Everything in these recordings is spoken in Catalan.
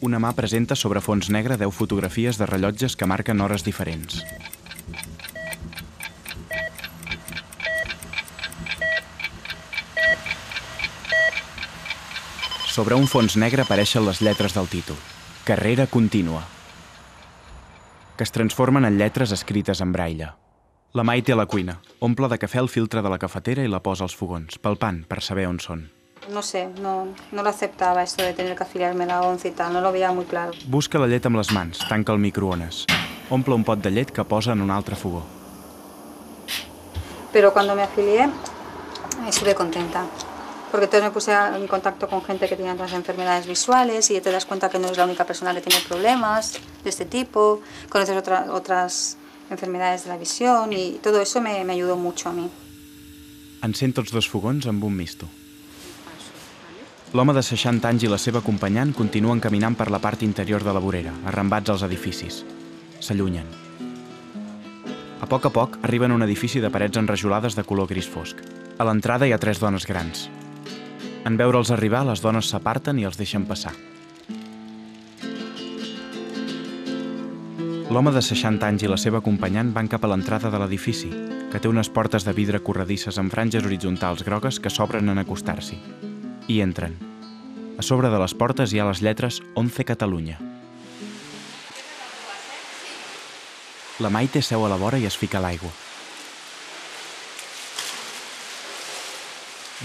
Una mà presenta sobre fons negre 10 fotografies de rellotges que marquen hores diferents. Sobre un fons negre apareixen les lletres del títol, Carrera contínua, que es transformen en lletres escrites en braille. La Maite a la cuina, omple de cafè el filtre de la cafetera i la posa als fogons, palpant per saber on són. No sé, no lo aceptaba esto de tener que afiliarme a la ONCE y tal, no lo veía muy claro. Busca la llet amb les mans, tanca el microones. Omple un pot de llet que posa en un altre fogó. Pero cuando me afilié, estuve contenta. Porque entonces me puse en contacto con gente que tenía otras enfermedades visuales y te das cuenta que no eres la única persona que tiene problemas de este tipo, conoces otras enfermedades de la visión y todo eso me ayudó mucho a mí. Encén tots dos fogons amb un misto. L'home de 60 anys i la seva acompanyant continuen caminant per la part interior de la vorera, arrambats als edificis. S'allunyen. A poc arriben a un edifici de parets enrajolades de color gris fosc. A l'entrada hi ha 3 dones grans. En veure'ls arribar, les dones s'aparten i els deixen passar. L'home de 60 anys i la seva acompanyant van cap a l'entrada de l'edifici, que té unes portes de vidre corredisses amb franges horitzontals grogues que s'obren en acostar-s'hi. Hi entren. A sobre de les portes hi ha les lletres ONCE Catalunya. La Maite seu a la vora i es fica a l'aigua.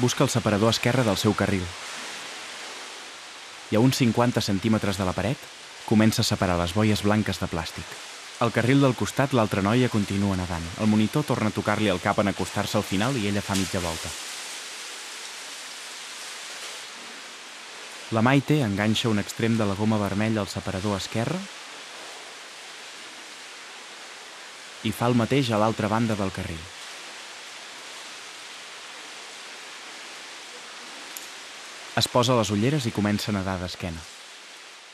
Busca el separador esquerre del seu carril. I a uns 50 centímetres de la paret comença a separar les boies blanques de plàstic. Al carril del costat, l'altra noia continua nedant. El monitor torna a tocar-li el cap en acostar-se al final i ella fa mitja volta. La Maite enganxa un extrem de la goma vermella al separador esquerre i fa el mateix a l'altra banda del carril. Es posa les ulleres y comença a nedar d'esquena.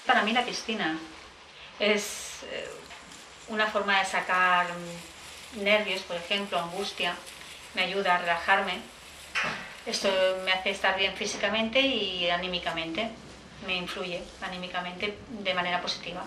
Para mí la piscina es una forma de sacar nervios, por ejemplo, angustia, me ayuda a relajarme. Esto me hace estar bien físicamente y anímicamente, me influye anímicamente de manera positiva.